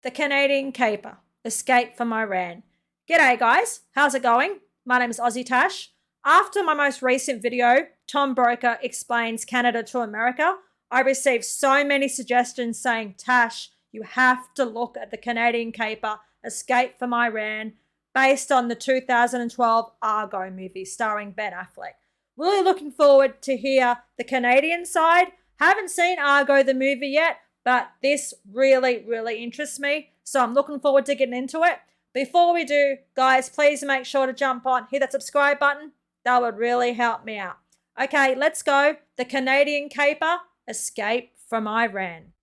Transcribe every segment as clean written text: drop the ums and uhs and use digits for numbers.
The Canadian Caper, Escape from Iran. G'day guys, how's it going? My name is AussieTash. After my most recent video, Tom Broker Explains Canada to America, I received so many suggestions saying, Tash, you have to look at the Canadian Caper, Escape from Iran, based on the 2012 Argo movie starring Ben Affleck. Really looking forward to hear the Canadian side. Haven't seen Argo the movie yet, but this really interests me. So I'm looking forward to getting into it. Before we do, guys, please make sure to jump on, hit that subscribe button. That would really help me out. Okay, let's go. The Canadian Caper, Escape from Iran.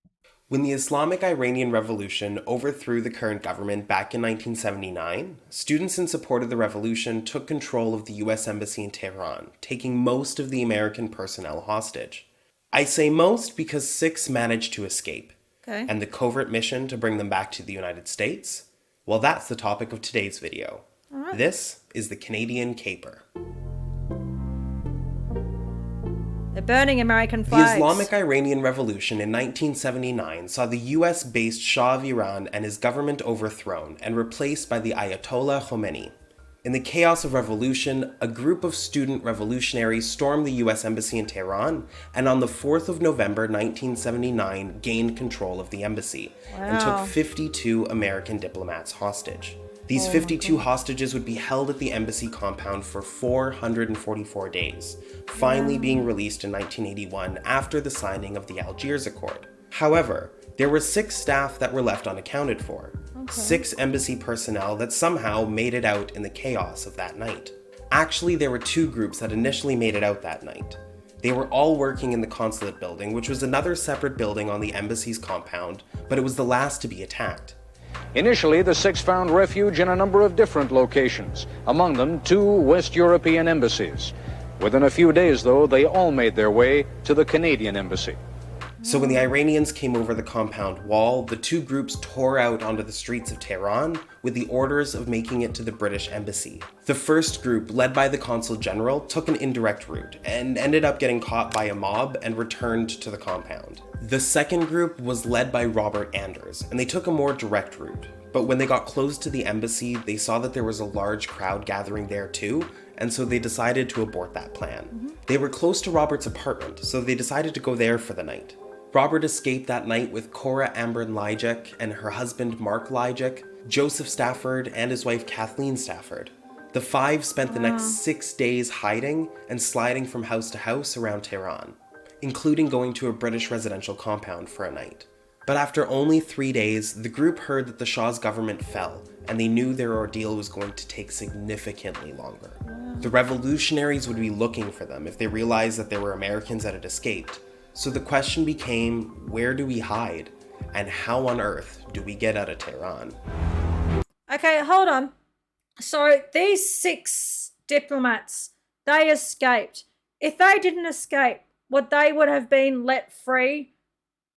When the Islamic Iranian Revolution overthrew the current government back in 1979, students in support of the revolution took control of the US Embassy in Tehran, taking most of the American personnel hostage. I say most because 6 managed to escape. Okay. And the covert mission to bring them back to the United States? Well, that's the topic of today's video. All right. This is the Canadian Caper. They're burning American flags. The Islamic Iranian Revolution in 1979 saw the US-based Shah of Iran and his government overthrown and replaced by the Ayatollah Khomeini. In the chaos of revolution, a group of student revolutionaries stormed the US Embassy in Tehran and on the 4th of November 1979 gained control of the embassy and took 52 American diplomats hostage. These 52 hostages would be held at the embassy compound for 444 days, finally being released in 1981 after the signing of the Algiers Accord. However, there were 6 staff that were left unaccounted for. 6 embassy personnel that somehow made it out in the chaos of that night. Actually, there were 2 groups that initially made it out that night. They were all working in the consulate building, which was another separate building on the embassy's compound, but it was the last to be attacked. Initially, the 6 found refuge in a number of different locations, among them 2 West European embassies. Within a few days, though, they all made their way to the Canadian embassy. So when the Iranians came over the compound wall, the 2 groups tore out onto the streets of Tehran with the orders of making it to the British embassy. The first group, led by the consul general, took an indirect route and ended up getting caught by a mob and returned to the compound. The second group was led by Robert Anders, and they took a more direct route. But when they got close to the embassy, they saw that there was a large crowd gathering there too, and so they decided to abort that plan. They were close to Robert's apartment, so they decided to go there for the night. Robert escaped that night with Cora Ambrin Lijek and her husband Mark Lijek, Joseph Stafford, and his wife Kathleen Stafford. The 5 spent the next 6 days hiding and sliding from house to house around Tehran, including going to a British residential compound for a night. But after only 3 days, the group heard that the Shah's government fell, and they knew their ordeal was going to take significantly longer. The revolutionaries would be looking for them if they realized that there were Americans that had escaped. So the question became, where do we hide? And how on earth do we get out of Tehran? Okay, hold on. So these 6 diplomats, they escaped. If they didn't escape, they would have been let free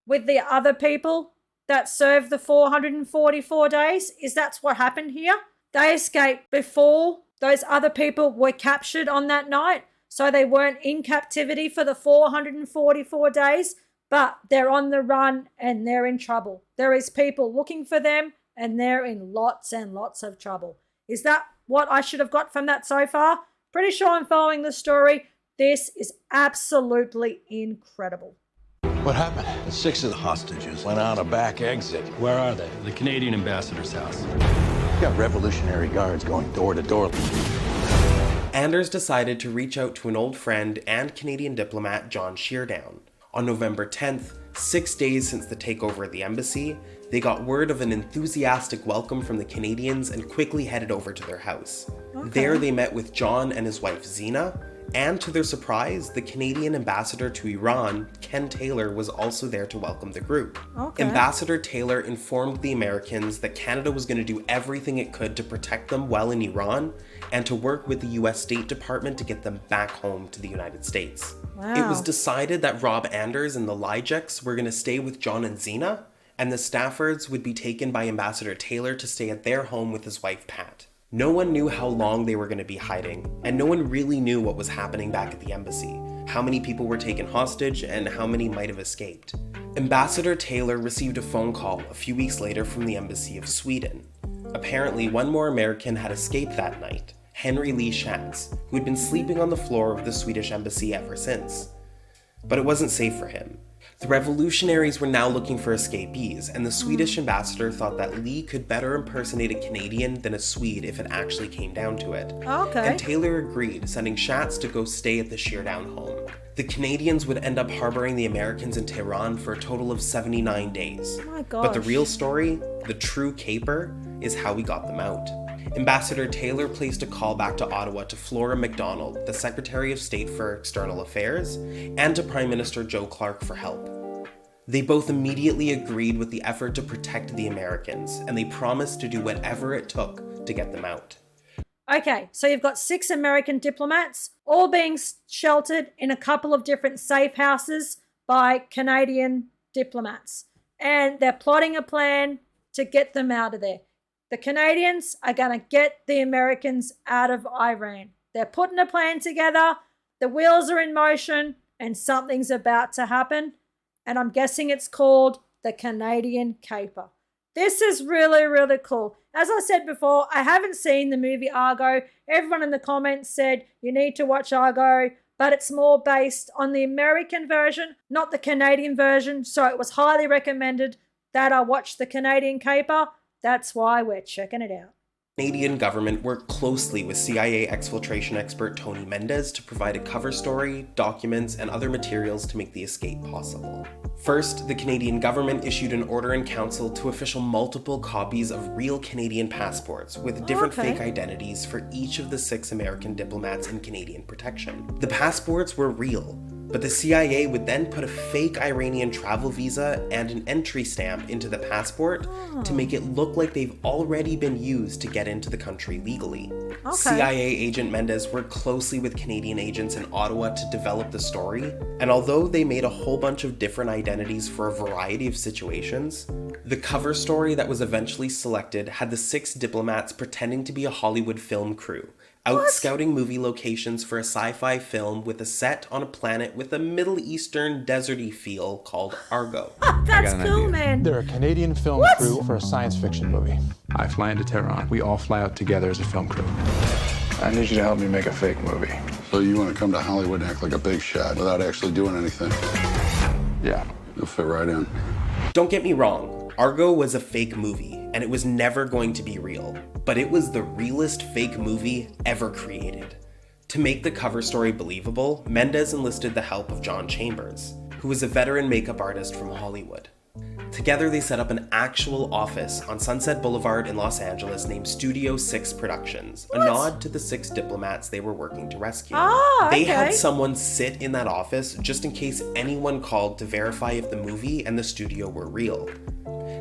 with the other people that served the 444 days? Is that what happened here? They escaped before those other people were captured on that night. So they weren't in captivity for the 444 days, but they're on the run and they're in trouble. There is people looking for them and they're in lots and lots of trouble. Is that what I should have got from that so far? Pretty sure I'm following the story. This is absolutely incredible. What happened? 6 of the hostages went out a back exit. Where are they? The Canadian ambassador's house. Got Revolutionary Guards going door to door. Anders decided to reach out to an old friend and Canadian diplomat John Sheardown. On November 10th, 6 days since the takeover of the embassy, they got word of an enthusiastic welcome from the Canadians and quickly headed over to their house. There they met with John and his wife Zina, and to their surprise, the Canadian ambassador to Iran, Ken Taylor, was also there to welcome the group. Ambassador Taylor informed the Americans that Canada was going to do everything it could to protect them while in Iran and to work with the US State Department to get them back home to the United States. It was decided that Rob Anders and the Lijeks were going to stay with John and Zina, and the Staffords would be taken by Ambassador Taylor to stay at their home with his wife Pat. No one knew how long they were going to be hiding, and no one really knew what was happening back at the embassy. how many people were taken hostage, and how many might have escaped. Ambassador Taylor received a phone call a few weeks later from the Embassy of Sweden. Apparently, one more American had escaped that night, Henry Lee Schatz, who had been sleeping on the floor of the Swedish embassy ever since. But it wasn't safe for him. The revolutionaries were now looking for escapees, and the Swedish ambassador thought that Lee could better impersonate a Canadian than a Swede if it actually came down to it. Okay. And Taylor agreed, sending Schatz to go stay at the Sheardown home. The Canadians would end up harboring the Americans in Tehran for a total of 79 days. Oh my gosh. But the real story, the true caper, is how we got them out. Ambassador Taylor placed a call back to Ottawa to Flora MacDonald, the Secretary of State for External Affairs, and to Prime Minister Joe Clark for help. They both immediately agreed with the effort to protect the Americans, and they promised to do whatever it took to get them out. Okay, so you've got 6 American diplomats, all being sheltered in a couple of different safe houses by Canadian diplomats. And they're plotting a plan to get them out of there. The Canadians are going to get the Americans out of Iran. They're putting a plan together, the wheels are in motion, and something's about to happen. And I'm guessing it's called the Canadian Caper. This is really, really cool. As I said before, I haven't seen the movie Argo. Everyone in the comments said you need to watch Argo, but it's more based on the American version, not the Canadian version. So it was highly recommended that I watch the Canadian Caper. That's why we're checking it out. The Canadian government worked closely with CIA exfiltration expert Tony Mendez to provide a cover story, documents, and other materials to make the escape possible. First, the Canadian government issued an order in council to official multiple copies of real Canadian passports with different fake identities for each of the 6 American diplomats in Canadian protection. The passports were real, but the CIA would then put a fake Iranian travel visa and an entry stamp into the passport to make it look like they've already been used to get into the country legally. CIA agent Mendez worked closely with Canadian agents in Ottawa to develop the story, and although they made a whole bunch of different identities for a variety of situations, the cover story that was eventually selected had the 6 diplomats pretending to be a Hollywood film crew, out scouting movie locations for a sci-fi film with a set on a planet with a Middle Eastern deserty feel called Argo. That's cool, man. They're a Canadian film crew for a science fiction movie. I fly into Tehran. We all fly out together as a film crew. I need you to help me make a fake movie. So you want to come to Hollywood and act like a big shot without actually doing anything? Yeah. You'll fit right in. Don't get me wrong, Argo was a fake movie, and it was never going to be real, but it was the realest fake movie ever created. To make the cover story believable, Mendez enlisted the help of John Chambers, who was a veteran makeup artist from Hollywood. Together they set up an actual office on Sunset Boulevard in Los Angeles named Studio 6 Productions, a nod to the 6 diplomats they were working to rescue. They had someone sit in that office just in case anyone called to verify if the movie and the studio were real.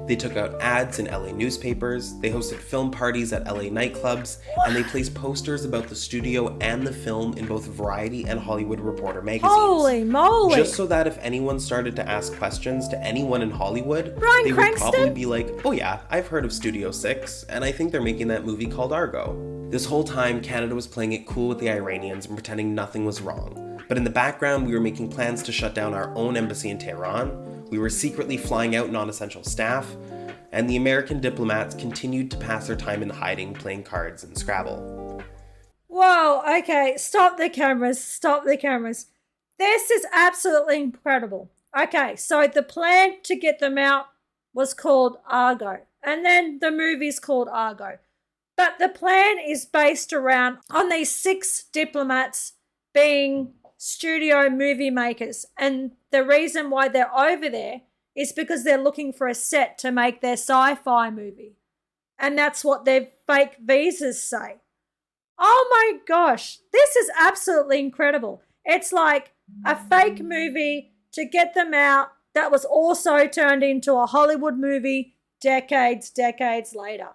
They took out ads in LA newspapers, they hosted film parties at LA nightclubs, and they placed posters about the studio and the film in both Variety and Hollywood Reporter magazines. Holy moly! Just so that if anyone started to ask questions to anyone in Hollywood, Bryan they Cranston? would probably be like, oh yeah, I've heard of Studio 6, and I think they're making that movie called Argo. This whole time, Canada was playing it cool with the Iranians and pretending nothing was wrong. But in the background, we were making plans to shut down our own embassy in Tehran. We were secretly flying out non-essential staff, and the American diplomats continued to pass their time in hiding playing cards and Scrabble. Whoa, okay, stop the cameras, stop the cameras. This is absolutely incredible. Okay, so the plan to get them out was called Argo, and then the movie's called Argo. But the plan is based around on these 6 diplomats being studio movie makers, and the reason why they're over there is because they're looking for a set to make their sci-fi movie, and that's what their fake visas say. Oh my gosh, this is absolutely incredible. It's like a fake movie to get them out that was also turned into a Hollywood movie decades later.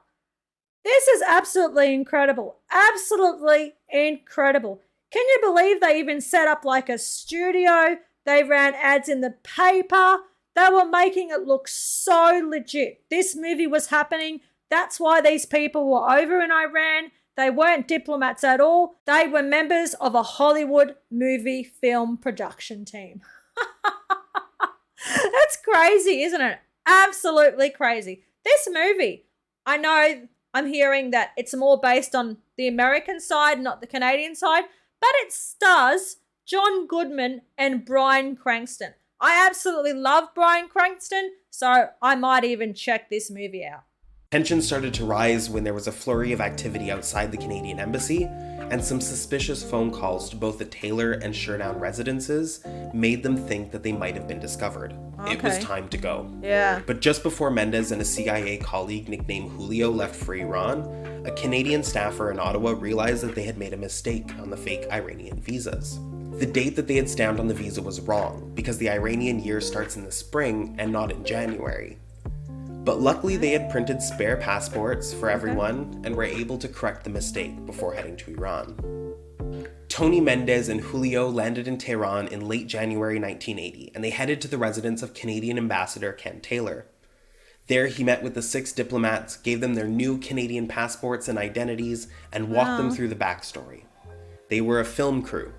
This is absolutely incredible. Absolutely incredible. Can you believe they even set up like a studio? They ran ads in the paper. They were making it look so legit. This movie was happening. That's why these people were over in Iran. They weren't diplomats at all. They were members of a Hollywood movie film production team. That's crazy, isn't it? Absolutely crazy. This movie, I know I'm hearing that it's more based on the American side, not the Canadian side, but it stars John Goodman and Bryan Cranston. I absolutely love Bryan Cranston, so I might even check this movie out. Tensions started to rise when there was a flurry of activity outside the Canadian embassy, and some suspicious phone calls to both the Taylor and Sherdown residences made them think that they might have been discovered. Okay. It was time to go. Yeah. But just before Mendez and a CIA colleague nicknamed Julio left for Iran, a Canadian staffer in Ottawa realized that they had made a mistake on the fake Iranian visas. The date that they had stamped on the visa was wrong, because the Iranian year starts in the spring and not in January. But luckily they had printed spare passports for everyone and were able to correct the mistake before heading to Iran. Tony Mendez and Julio landed in Tehran in late January 1980, and they headed to the residence of Canadian Ambassador Ken Taylor. There he met with the 6 diplomats, gave them their new Canadian passports and identities, and walked them through the backstory. They were a film crew.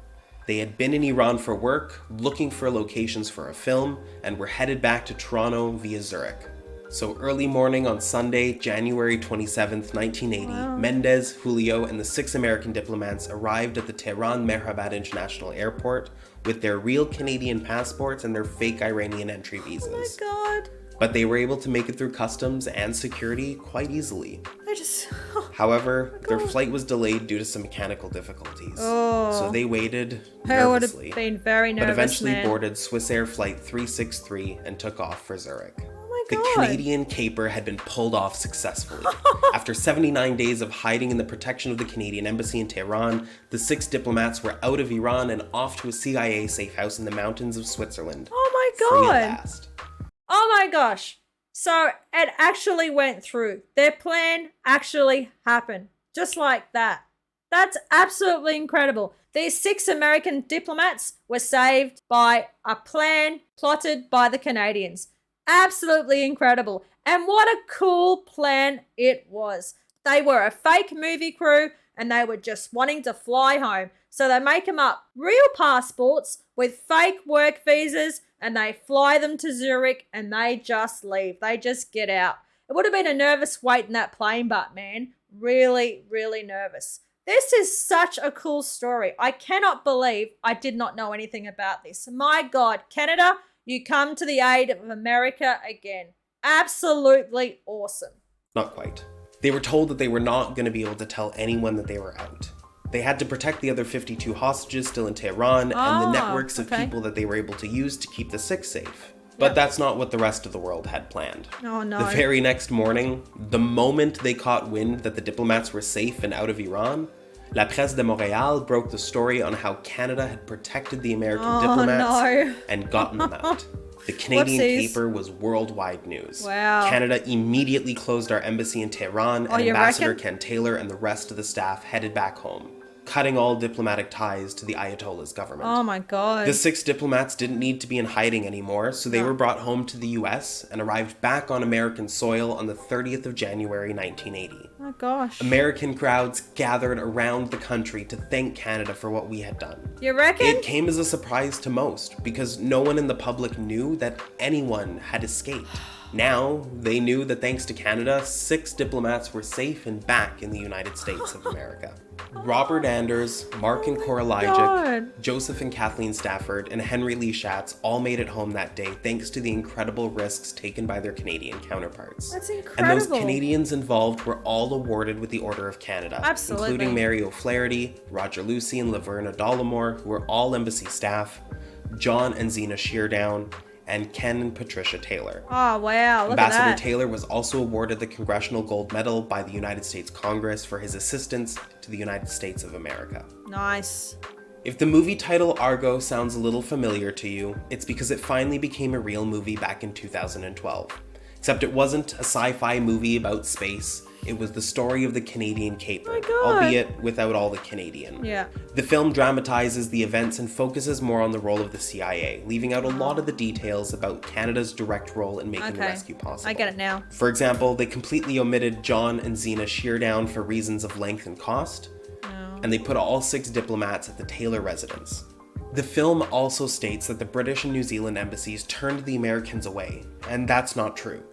They had been in Iran for work, looking for locations for a film, and were headed back to Toronto via Zurich. So early morning on Sunday, January 27th, 1980, Mendez, Julio, and the 6 American diplomats arrived at the Tehran Mehrabad International Airport with their real Canadian passports and their fake Iranian entry visas. Oh my God. But they were able to make it through customs and security quite easily. However, their flight was delayed due to some mechanical difficulties. So they waited nervously, I would have been very nervous, but eventually man. boarded Swiss Air Flight 363 and took off for Zurich. The God. Canadian caper had been pulled off successfully. After 79 days of hiding in the protection of the Canadian embassy in Tehran, the 6 diplomats were out of Iran and off to a CIA safe house in the mountains of Switzerland. Oh my Free God. at last. Oh my gosh. So it actually went through. Their plan actually happened. Just like that. That's absolutely incredible. These 6 American diplomats were saved by a plan plotted by the Canadians. Absolutely incredible. And what a cool plan it was. They were a fake movie crew and they were just wanting to fly home. So they make them up real passports with fake work visas and they fly them to Zurich and they just leave. They just get out. It would have been a nervous wait in that plane, but man, really, really nervous. This is such a cool story. I cannot believe I did not know anything about this. My God, Canada, you come to the aid of America again. Absolutely awesome. Not quite. They were told that they were not going to be able to tell anyone that they were out. They had to protect the other 52 hostages still in Tehran and the networks of people that they were able to use to keep the 6 safe. But that's not what the rest of the world had planned. Oh no. The very next morning, the moment they caught wind that the diplomats were safe and out of Iran, La Presse de Montréal broke the story on how Canada had protected the American diplomats and gotten them out. The Canadian caper was worldwide news. Wow. Canada immediately closed our embassy in Tehran, and you Ambassador reckon? Ken Taylor and the rest of the staff headed back home, cutting all diplomatic ties to the Ayatollah's government. Oh my God. The 6 diplomats didn't need to be in hiding anymore, so they were brought home to the US and arrived back on American soil on the 30th of January 1980. Oh my gosh. American crowds gathered around the country to thank Canada for what we had done. You reckon? It came as a surprise to most, because no one in the public knew that anyone had escaped. Now, they knew that thanks to Canada, 6 diplomats were safe and back in the United States of America. Robert Anders, Mark and Cora Lyjak, Joseph and Kathleen Stafford, and Henry Lee Schatz all made it home that day thanks to the incredible risks taken by their Canadian counterparts. That's incredible. And those Canadians involved were all awarded with the Order of Canada, Absolutely. including Mary O'Flaherty, Roger Lucy, and Laverna Dollimore, who were all embassy staff, John and Zena Sheardown, and Ken and Patricia Taylor. Oh, wow. Look Ambassador at that. Taylor was also awarded the Congressional Gold Medal by the United States Congress for his assistance to the United States of America. Nice. If the movie title Argo sounds a little familiar to you, it's because it finally became a real movie back in 2012. Except it wasn't a sci-fi movie about space. It was the story of the Canadian Caper, My God. albeit without all the Canadian. Yeah. The film dramatizes the events and focuses more on the role of the CIA, leaving out a lot of the details about Canada's direct role in making the rescue possible. I get it now. For example, they completely omitted John and Xena Sheardown for reasons of length and cost, and they put all 6 diplomats at the Taylor residence. The film also states that the British and New Zealand embassies turned the Americans away, and that's not true.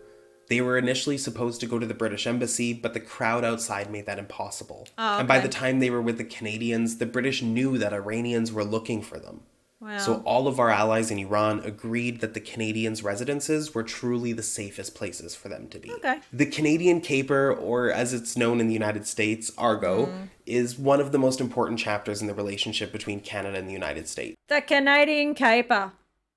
They were initially supposed to go to the British embassy, but the crowd outside made that impossible. And by the time they were with the Canadians, the British knew that Iranians were looking for them. Wow. So all of our allies in Iran agreed that the Canadians' residences were truly the safest places for them to be. Okay. The Canadian Caper, or as it's known in the United States, Argo, is one of the most important chapters in the relationship between Canada and the United States. The Canadian Caper.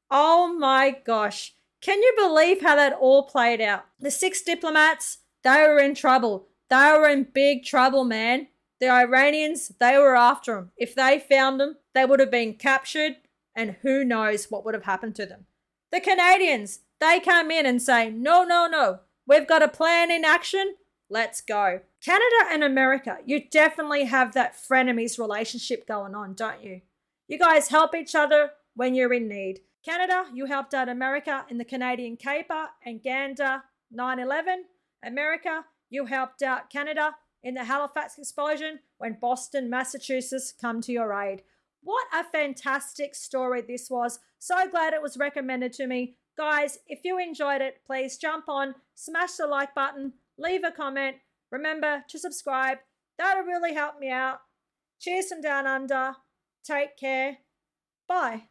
Oh my gosh. Can you believe how that all played out? The 6 diplomats, they were in trouble. They were in big trouble, man. The Iranians, they were after them. If they found them, they would have been captured, and who knows what would have happened to them. The Canadians, they come in and say, no, no, no. We've got a plan in action. Let's go. Canada and America, you definitely have that frenemies relationship going on, don't you? You guys help each other when you're in need. Canada, you helped out America in the Canadian Caper and Gander 9/11. America, you helped out Canada in the Halifax explosion when Boston, Massachusetts come to your aid. What a fantastic story this was. So glad it was recommended to me. Guys, if you enjoyed it, please jump on, smash the like button, leave a comment. Remember to subscribe. That'll really help me out. Cheers from down under. Take care. Bye.